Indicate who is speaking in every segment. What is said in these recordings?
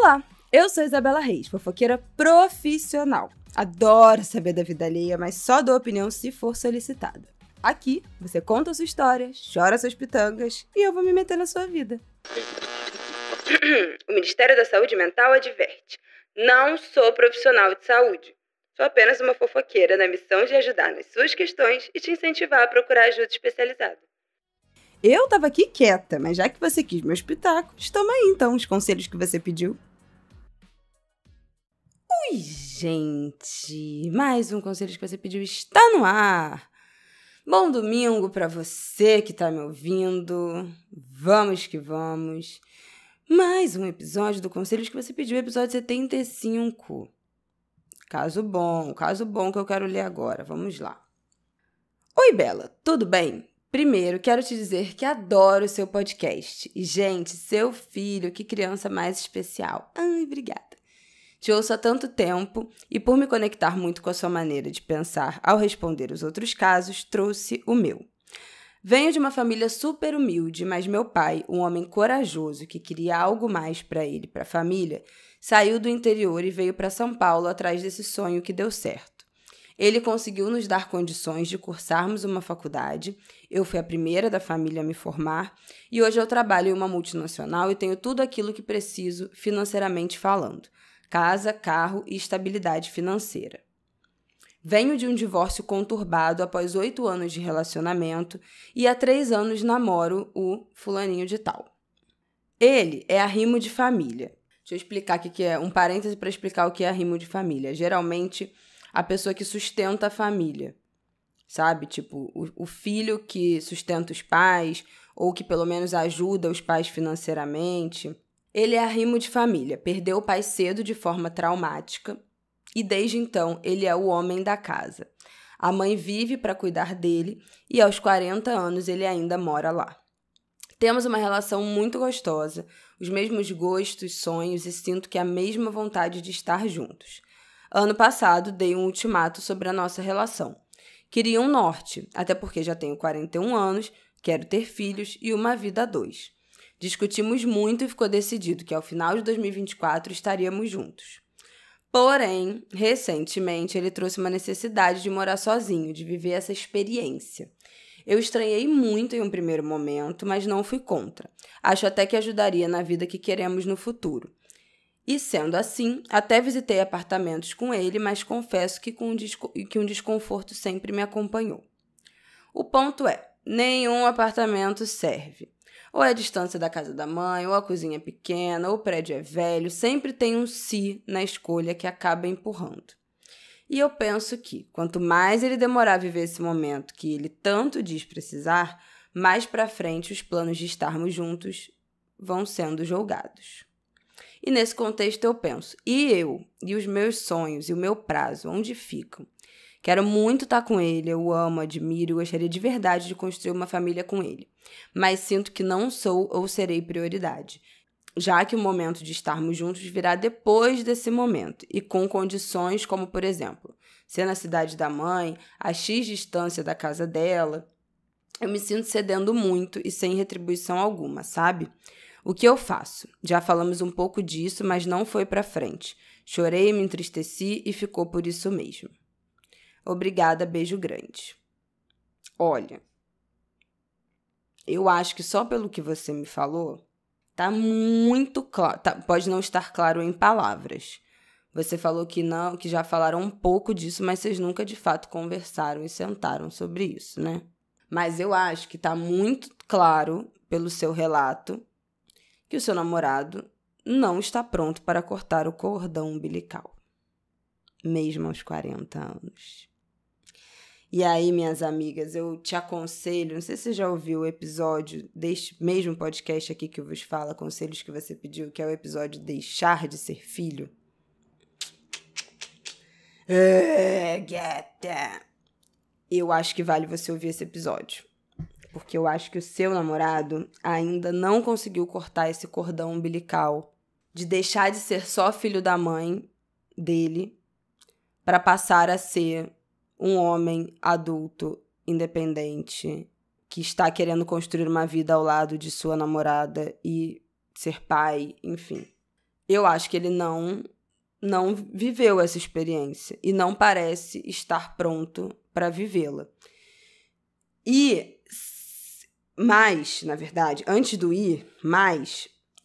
Speaker 1: Olá, eu sou Isabela Reis, fofoqueira profissional. Adoro saber da vida alheia, mas só dou opinião se for solicitada. Aqui, você conta a sua história, chora suas pitangas e eu vou me meter na sua vida. O Ministério da Saúde Mental adverte: não sou profissional de saúde. Sou apenas uma fofoqueira na missão de ajudar nas suas questões e te incentivar a procurar ajuda especializada. Eu tava aqui quieta, mas já que você quis meus pitacos, toma aí então os conselhos que você pediu. Ui, gente! Mais um conselho que você pediu está no ar! Bom domingo pra você que tá me ouvindo. Vamos que vamos. Mais um episódio do Conselhos que você pediu, episódio 75. Caso bom que eu quero ler agora. Vamos lá. Oi, Bela, tudo bem? Primeiro, quero te dizer que adoro o seu podcast. E, gente, seu filho, que criança mais especial. Ai, obrigada. Te ouço há tanto tempo e, por me conectar muito com a sua maneira de pensar ao responder os outros casos, trouxe o meu. Venho de uma família super humilde, mas meu pai, um homem corajoso que queria algo mais para ele e para a família, saiu do interior e veio para São Paulo atrás desse sonho que deu certo. Ele conseguiu nos dar condições de cursarmos uma faculdade, eu fui a primeira da família a me formar e hoje eu trabalho em uma multinacional e tenho tudo aquilo que preciso financeiramente falando: casa, carro e estabilidade financeira. Venho de um divórcio conturbado após 8 anos de relacionamento e há 3 anos namoro o fulaninho de tal. Ele é arrimo de família. Deixa eu explicar o que é, um parêntese para explicar o que é arrimo de família. Geralmente, a pessoa que sustenta a família, sabe? Tipo, o filho que sustenta os pais ou que pelo menos ajuda os pais financeiramente. Ele é arrimo de família, perdeu o pai cedo de forma traumática e desde então ele é o homem da casa. A mãe vive para cuidar dele e aos 40 anos ele ainda mora lá. Temos uma relação muito gostosa, os mesmos gostos, sonhos e sinto que a mesma vontade de estar juntos. Ano passado dei um ultimato sobre a nossa relação. Queria um norte, até porque já tenho 41 anos, quero ter filhos e uma vida a 2. Discutimos muito e ficou decidido que ao final de 2024 estaríamos juntos. Porém, recentemente, ele trouxe uma necessidade de morar sozinho, de viver essa experiência. Eu estranhei muito em um primeiro momento, mas não fui contra. Acho até que ajudaria na vida que queremos no futuro. E sendo assim, até visitei apartamentos com ele, mas confesso que um desconforto sempre me acompanhou. O ponto é, nenhum apartamento serve. Ou é a distância da casa da mãe, ou a cozinha é pequena, ou o prédio é velho, sempre tem um si na escolha que acaba empurrando. E eu penso que, quanto mais ele demorar a viver esse momento que ele tanto diz precisar, mais pra frente os planos de estarmos juntos vão sendo julgados. E nesse contexto eu penso, e eu? E os meus sonhos? E o meu prazo? Onde ficam? Quero muito estar com ele, eu amo, admiro, gostaria de verdade de construir uma família com ele. Mas sinto que não sou ou serei prioridade, já que o momento de estarmos juntos virá depois desse momento e com condições como, por exemplo, ser na cidade da mãe, a X distância da casa dela. Eu me sinto cedendo muito e sem retribuição alguma, sabe? O que eu faço? Já falamos um pouco disso, mas não foi pra frente. Chorei, me entristeci e ficou por isso mesmo. Obrigada, beijo grande. Olha, eu acho que só pelo que você me falou, tá muito claro. Pode não estar claro em palavras. Você falou que não, que já falaram um pouco disso, mas vocês nunca de fato conversaram e sentaram sobre isso, né? Mas eu acho que tá muito claro, pelo seu relato, que o seu namorado não está pronto para cortar o cordão umbilical, mesmo aos 40 anos. E aí, minhas amigas, eu te aconselho, não sei se você já ouviu o episódio deste mesmo podcast aqui que eu vos falo, conselhos que você pediu, que é o episódio Deixar de Ser Filho. Eu acho que vale você ouvir esse episódio, porque eu acho que o seu namorado ainda não conseguiu cortar esse cordão umbilical de deixar de ser só filho da mãe dele para passar a ser um homem adulto, independente, que está querendo construir uma vida ao lado de sua namorada e ser pai, enfim. eu acho que ele não viveu essa experiência e não parece estar pronto para vivê-la. Mas, na verdade, antes do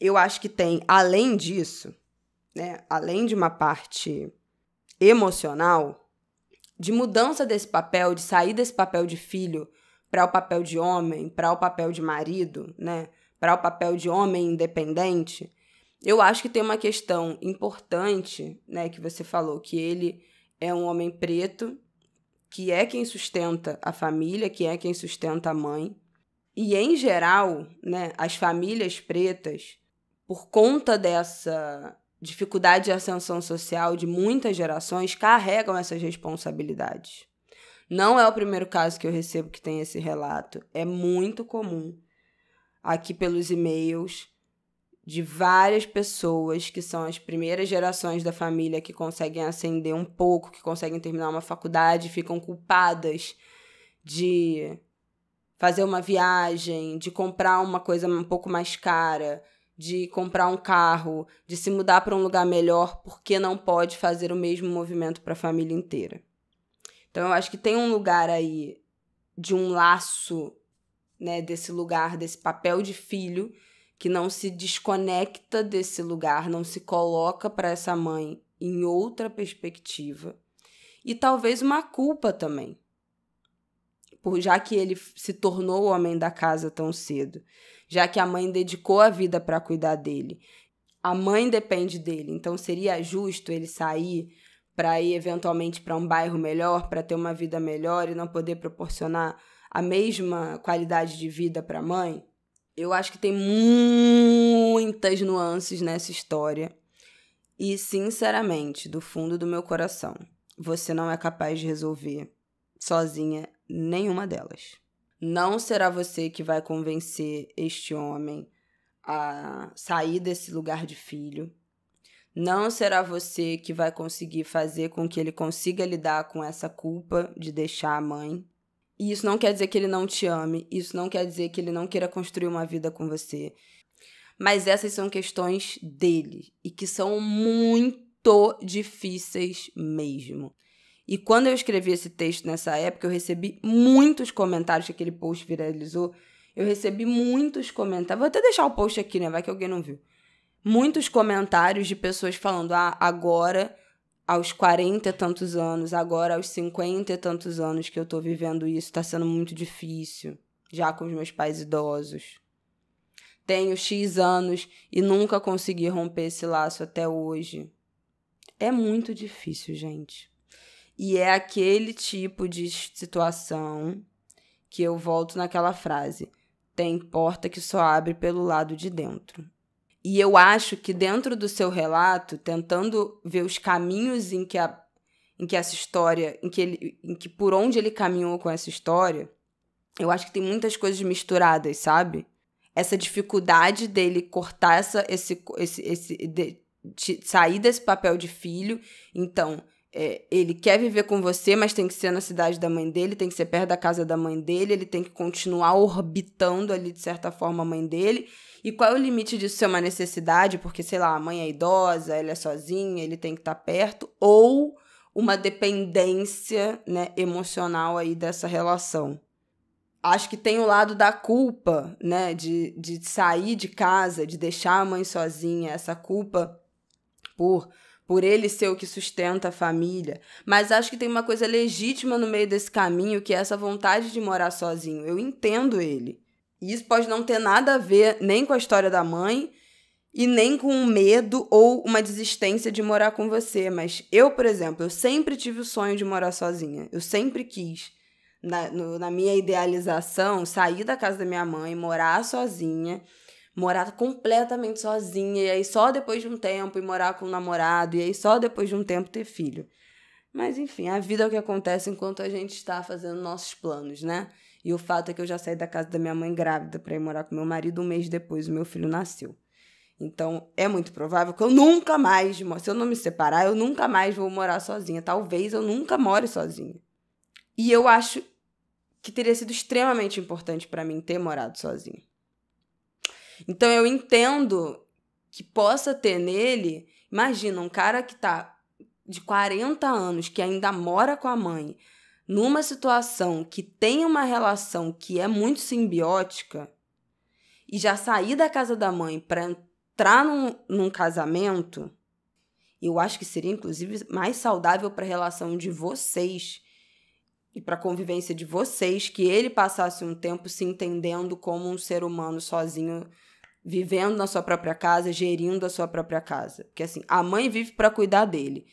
Speaker 1: eu acho que tem, além disso, né, além de uma parte emocional, de mudança desse papel, de sair desse papel de filho para o papel de homem, para o papel de marido, né, para o papel de homem independente, eu acho que tem uma questão importante, né, que você falou, que ele é um homem preto, que é quem sustenta a família, que é quem sustenta a mãe. E, em geral, né, as famílias pretas, por conta dessa dificuldade de ascensão social de muitas gerações, carregam essas responsabilidades. Não é o primeiro caso que eu recebo que tem esse relato. É muito comum aqui pelos e-mails de várias pessoas que são as primeiras gerações da família que conseguem ascender um pouco, que conseguem terminar uma faculdade, ficam culpadas de fazer uma viagem, de comprar uma coisa um pouco mais cara, de comprar um carro, de se mudar para um lugar melhor, porque não pode fazer o mesmo movimento para a família inteira. Então, eu acho que tem um lugar aí de um laço, né, desse lugar, desse papel de filho, que não se desconecta desse lugar, não se coloca para essa mãe em outra perspectiva. E talvez uma culpa também, já que ele se tornou o homem da casa tão cedo, já que a mãe dedicou a vida para cuidar dele. A mãe depende dele, então seria justo ele sair para ir eventualmente para um bairro melhor, para ter uma vida melhor e não poder proporcionar a mesma qualidade de vida para a mãe? Eu acho que tem muitas nuances nessa história e, sinceramente, do fundo do meu coração, você não é capaz de resolver sozinha nenhuma delas. Não será você que vai convencer este homem a sair desse lugar de filho. Não será você que vai conseguir fazer com que ele consiga lidar com essa culpa de deixar a mãe. E isso não quer dizer que ele não te ame, isso não quer dizer que ele não queira construir uma vida com você. Mas essas são questões dele e que são muito difíceis mesmo. E quando eu escrevi esse texto nessa época, eu recebi muitos comentários, que aquele post viralizou. Eu recebi muitos comentários. Vou até deixar o post aqui, né? Vai que alguém não viu. Muitos comentários de pessoas falando: agora, aos 40 e tantos anos, agora aos 50 e tantos anos que eu tô vivendo isso, tá sendo muito difícil, já com os meus pais idosos. Tenho X anos e nunca consegui romper esse laço até hoje. É muito difícil, gente. E é aquele tipo de situação que eu volto naquela frase: tem porta que só abre pelo lado de dentro. E eu acho que dentro do seu relato, tentando ver os caminhos em que essa história, em que por onde ele caminhou com essa história, eu acho que tem muitas coisas misturadas, sabe? Essa dificuldade dele cortar sair desse papel de filho. Então, ele quer viver com você, mas tem que ser na cidade da mãe dele, tem que ser perto da casa da mãe dele, ele tem que continuar orbitando ali, de certa forma, a mãe dele. E qual é o limite disso ser uma necessidade? Porque, sei lá, a mãe é idosa, ele é sozinha, ele tem que estar perto, ou uma dependência, né, emocional aí dessa relação. Acho que tem o lado da culpa, né, de sair de casa, de deixar a mãe sozinha, essa culpa por ele ser o que sustenta a família. Mas acho que tem uma coisa legítima no meio desse caminho, que é essa vontade de morar sozinho. Eu entendo ele. E isso pode não ter nada a ver nem com a história da mãe e nem com um medo ou uma desistência de morar com você. Mas eu, por exemplo, eu sempre tive o sonho de morar sozinha. Eu sempre quis, na minha idealização, sair da casa da minha mãe, morar sozinha, morar completamente sozinha, e aí só depois de um tempo ir morar com um namorado, e aí só depois de um tempo ter filho. Mas, enfim, a vida é o que acontece enquanto a gente está fazendo nossos planos, né? E o fato é que eu já saí da casa da minha mãe grávida para ir morar com meu marido 1 mês depois, o meu filho nasceu. Então, é muito provável que eu nunca mais, se eu não me separar, eu nunca mais vou morar sozinha. Talvez eu nunca more sozinha. E eu acho que teria sido extremamente importante para mim ter morado sozinha. Então, eu entendo que possa ter nele... Imagina, um cara que tá de 40 anos, que ainda mora com a mãe, numa situação que tem uma relação que é muito simbiótica, e já sair da casa da mãe para entrar num casamento, eu acho que seria, inclusive, mais saudável para a relação de vocês e para a convivência de vocês, que ele passasse um tempo se entendendo como um ser humano sozinho, vivendo na sua própria casa, gerindo a sua própria casa. Porque, assim, a mãe vive para cuidar dele.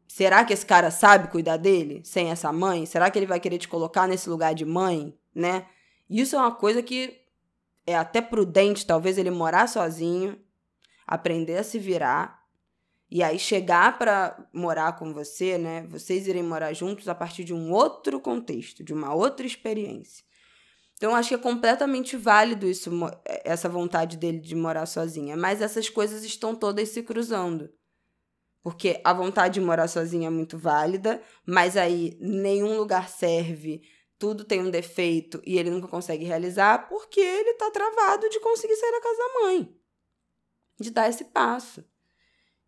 Speaker 1: Será que esse cara sabe cuidar dele sem essa mãe? Será que ele vai querer te colocar nesse lugar de mãe, né? Isso é uma coisa que é até prudente, talvez, ele morar sozinho, aprender a se virar, e aí chegar para morar com você, né? Vocês irem morar juntos a partir de um outro contexto, de uma outra experiência. Então, eu acho que é completamente válido isso, essa vontade dele de morar sozinha. Mas essas coisas estão todas se cruzando. Porque a vontade de morar sozinha é muito válida, mas aí nenhum lugar serve, tudo tem um defeito e ele nunca consegue realizar porque ele tá travado de conseguir sair da casa da mãe. De dar esse passo.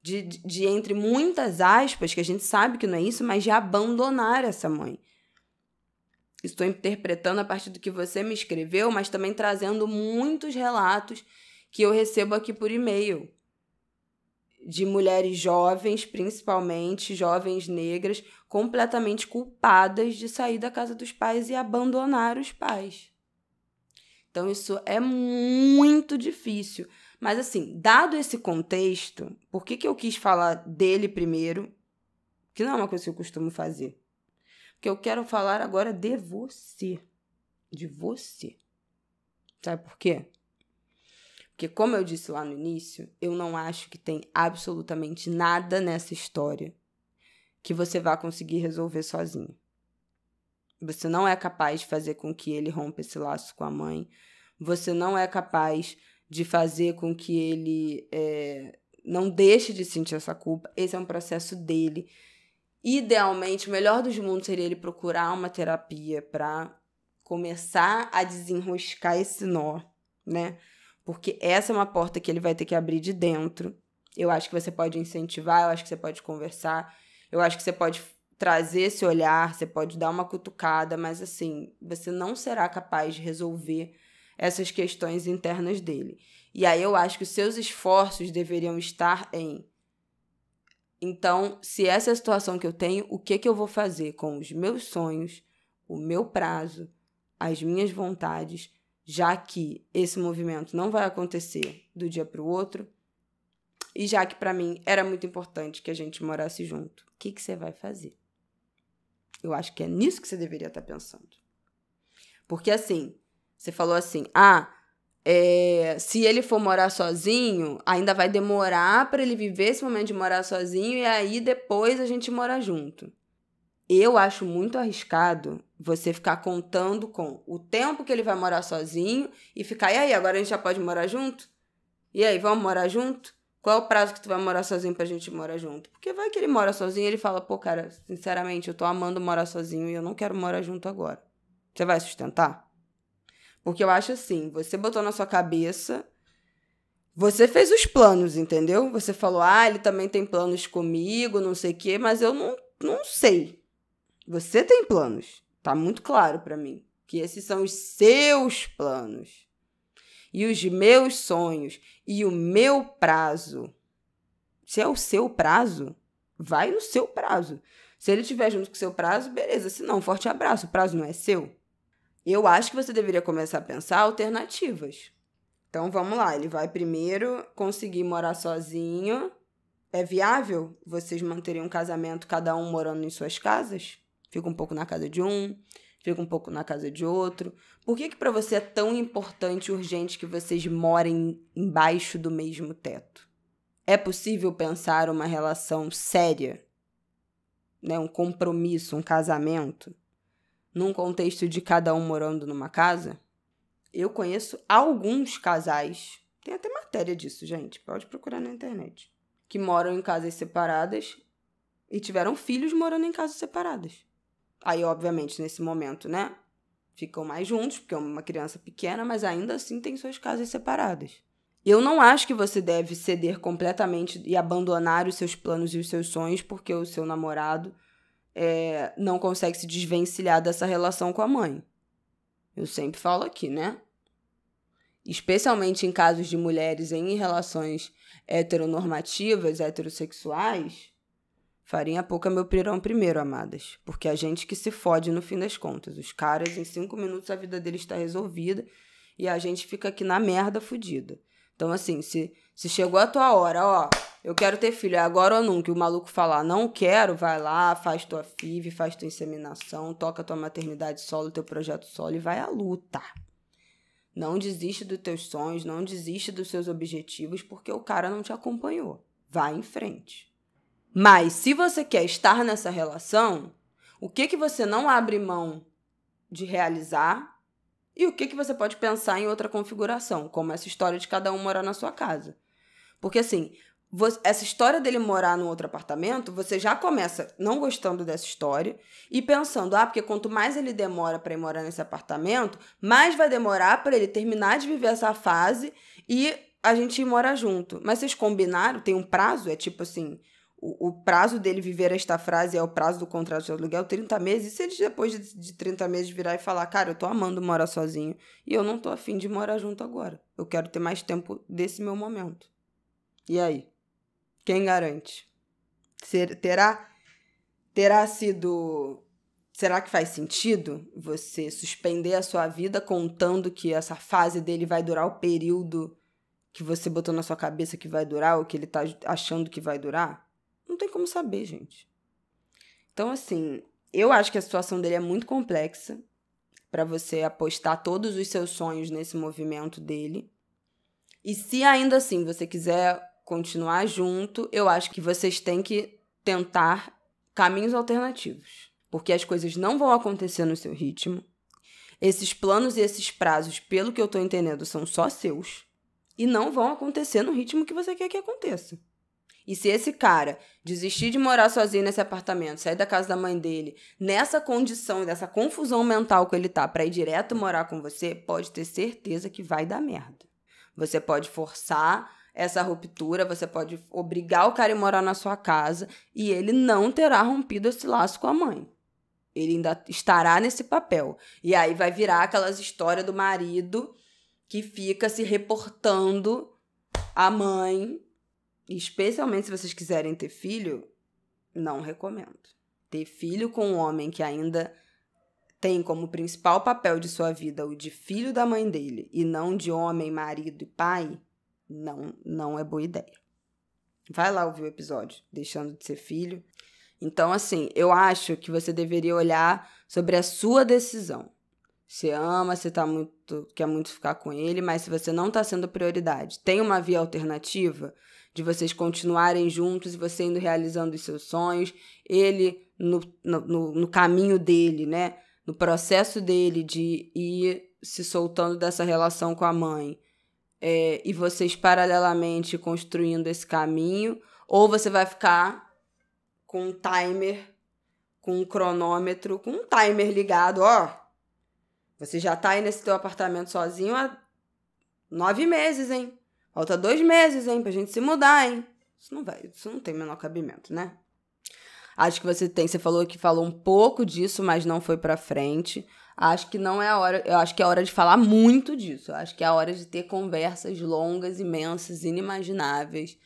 Speaker 1: De entre muitas aspas, que a gente sabe que não é isso, mas de abandonar essa mãe. Estou interpretando a partir do que você me escreveu, mas também trazendo muitos relatos que eu recebo aqui por e-mail. De mulheres jovens, principalmente jovens negras, completamente culpadas de sair da casa dos pais e abandonar os pais. Então, isso é muito difícil. Mas, assim, dado esse contexto, por que eu quis falar dele primeiro? Que não é uma coisa que eu costumo fazer. Porque eu quero falar agora de você. De você. Sabe por quê? Porque, como eu disse lá no início, eu não acho que tem absolutamente nada nessa história que você vá conseguir resolver sozinho. Você não é capaz de fazer com que ele rompa esse laço com a mãe. Você não é capaz de fazer com que ele não deixe de sentir essa culpa. Esse é um processo dele. Idealmente, o melhor dos mundos seria ele procurar uma terapia para começar a desenroscar esse nó, né? Porque essa é uma porta que ele vai ter que abrir de dentro. Eu acho que você pode incentivar, eu acho que você pode conversar, eu acho que você pode trazer esse olhar, você pode dar uma cutucada, mas assim, você não será capaz de resolver essas questões internas dele. E aí eu acho que os seus esforços deveriam estar em... Então, se essa é a situação que eu tenho, o que eu vou fazer com os meus sonhos, o meu prazo, as minhas vontades, já que esse movimento não vai acontecer do dia para o outro, e já que para mim era muito importante que a gente morasse junto, o que você vai fazer? Eu acho que é nisso que você deveria estar pensando. Porque assim, você falou assim, se ele for morar sozinho, ainda vai demorar para ele viver esse momento de morar sozinho e aí depois a gente mora junto. Eu acho muito arriscado você ficar contando com o tempo que ele vai morar sozinho e ficar, e aí, agora a gente já pode morar junto? E aí, vamos morar junto? Qual é o prazo que tu vai morar sozinho pra gente morar junto? Porque vai que ele mora sozinho e ele fala, pô, cara, sinceramente, eu tô amando morar sozinho e eu não quero morar junto agora. Você vai sustentar? Porque eu acho assim, você botou na sua cabeça, você fez os planos, entendeu? Você falou, ele também tem planos comigo, não sei o quê, mas eu não sei. Você tem planos. Tá muito claro pra mim que esses são os seus planos. E os meus sonhos. E o meu prazo. Se é o seu prazo, vai no seu prazo. Se ele estiver junto com o seu prazo, beleza. Se não, forte abraço. O prazo não é seu. Eu acho que você deveria começar a pensar alternativas. Então, vamos lá. Ele vai primeiro conseguir morar sozinho. É viável vocês manterem um casamento, cada um morando em suas casas? Fica um pouco na casa de um, fica um pouco na casa de outro. Por que para você é tão importante e urgente que vocês morem embaixo do mesmo teto? É possível pensar uma relação séria, né? Um compromisso, um casamento, num contexto de cada um morando numa casa? Eu conheço alguns casais, tem até matéria disso, gente, pode procurar na internet, que moram em casas separadas e tiveram filhos morando em casas separadas. Aí, obviamente, nesse momento, né, ficam mais juntos, porque é uma criança pequena, mas ainda assim tem suas casas separadas. Eu não acho que você deve ceder completamente e abandonar os seus planos e os seus sonhos porque o seu namorado não consegue se desvencilhar dessa relação com a mãe. Eu sempre falo aqui, né? Especialmente em casos de mulheres em relações heteronormativas, heterossexuais, farinha pouca meu pirão primeiro, amadas. Porque a gente que se fode no fim das contas. Os caras, em 5 minutos, a vida deles está resolvida e a gente fica aqui na merda fodida. Então, assim, se chegou a tua hora, ó, eu quero ter filho, é agora ou nunca, e o maluco falar, não quero, vai lá, faz tua FIV, faz tua inseminação, toca tua maternidade solo, teu projeto solo e vai à luta. Não desiste dos teus sonhos, não desiste dos seus objetivos, porque o cara não te acompanhou. Vai em frente. Mas, se você quer estar nessa relação, o que você não abre mão de realizar e o que você pode pensar em outra configuração, como essa história de cada um morar na sua casa. Porque, assim, essa história dele morar num outro apartamento, você já começa não gostando dessa história e pensando, porque quanto mais ele demora para ir morar nesse apartamento, mais vai demorar para ele terminar de viver essa fase e a gente ir morar junto. Mas vocês combinaram? Tem um prazo? É tipo assim, o prazo dele viver esta frase é o prazo do contrato de aluguel, 30 meses. E se ele depois de 30 meses virar e falar, cara, eu tô amando morar sozinho e eu não tô afim de morar junto agora. Eu quero ter mais tempo desse meu momento. E aí? Quem garante? Terá sido... Será que faz sentido você suspender a sua vida contando que essa fase dele vai durar o período que você botou na sua cabeça que vai durar ou que ele tá achando que vai durar? Não tem como saber, gente. Então, assim, eu acho que a situação dele é muito complexa para você apostar todos os seus sonhos nesse movimento dele. E se ainda assim você quiser continuar junto, eu acho que vocês têm que tentar caminhos alternativos. Porque as coisas não vão acontecer no seu ritmo. Esses planos e esses prazos, pelo que eu tô entendendo, são só seus. E não vão acontecer no ritmo que você quer que aconteça. E se esse cara desistir de morar sozinho nesse apartamento, sair da casa da mãe dele, nessa condição, dessa confusão mental que ele tá, pra ir direto morar com você, pode ter certeza que vai dar merda. Você pode forçar essa ruptura, você pode obrigar o cara a morar na sua casa e ele não terá rompido esse laço com a mãe. Ele ainda estará nesse papel. E aí vai virar aquelas histórias do marido que fica se reportando à mãe. Especialmente se vocês quiserem ter filho, não recomendo. Ter filho com um homem que ainda tem como principal papel de sua vida o de filho da mãe dele e não de homem, marido e pai, não é boa ideia. Vai lá ouvir o episódio, deixando de ser filho. Então, assim, eu acho que você deveria olhar sobre a sua decisão. Você ama, você quer muito ficar com ele, mas se você não está sendo prioridade, tem uma via alternativa de vocês continuarem juntos e você indo realizando os seus sonhos, ele no caminho dele, né? No processo dele de ir se soltando dessa relação com a mãe, e vocês paralelamente construindo esse caminho, ou você vai ficar com um timer, com um cronômetro, com um timer ligado, você já tá aí nesse teu apartamento sozinho há 9 meses, hein? Falta 2 meses, hein? Pra gente se mudar, hein? Isso não tem o menor cabimento, né? Acho que você falou que falou um pouco disso, mas não foi pra frente. Acho que não é a hora, eu acho que é a hora de falar muito disso. Eu acho que é a hora de ter conversas longas, imensas, inimagináveis.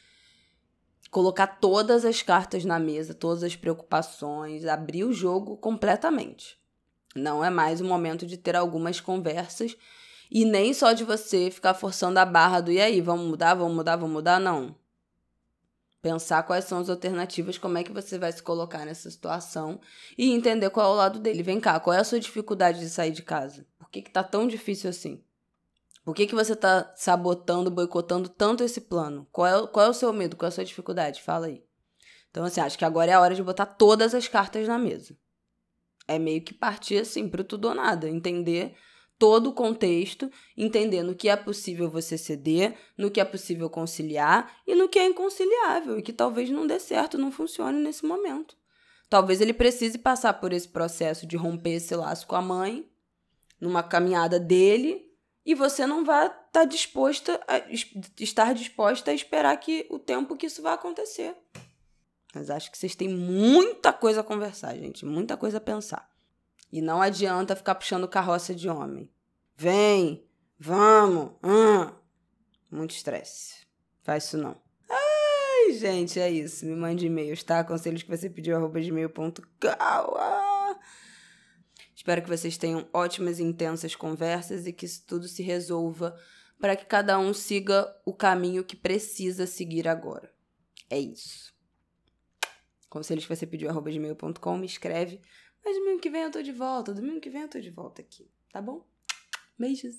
Speaker 1: Colocar todas as cartas na mesa, todas as preocupações, abrir o jogo completamente. Não é mais o momento de ter algumas conversas e nem só de você ficar forçando a barra do e aí, vamos mudar, não. Pensar quais são as alternativas, como é que você vai se colocar nessa situação e entender qual é o lado dele. Vem cá, qual é a sua dificuldade de sair de casa? Por que tá tão difícil assim? Por que você tá sabotando, boicotando tanto esse plano? Qual é o seu medo? Qual é a sua dificuldade? Fala aí. Então, assim, acho que agora é a hora de botar todas as cartas na mesa. É meio que partir, assim, pro tudo ou nada. Entender todo o contexto, entender no que é possível você ceder, no que é possível conciliar e no que é inconciliável e que talvez não dê certo, não funcione nesse momento. Talvez ele precise passar por esse processo de romper esse laço com a mãe, numa caminhada dele, e você não vai estar disposta a esperar o tempo que isso vai acontecer. Mas acho que vocês têm muita coisa a conversar, gente. Muita coisa a pensar. E não adianta ficar puxando carroça de homem. Vem, vamos, muito estresse. Faz isso não. Ai, gente, é isso. Me mande e-mails, tá? Conselhos que você pediu, @gmail.com. Espero que vocês tenham ótimas e intensas conversas e que isso tudo se resolva para que cada um siga o caminho que precisa seguir agora. É isso. Conselhos que você pediu, @gmail.com, me escreve. Mas domingo que vem eu tô de volta. Domingo que vem eu tô de volta aqui, tá bom? Beijos.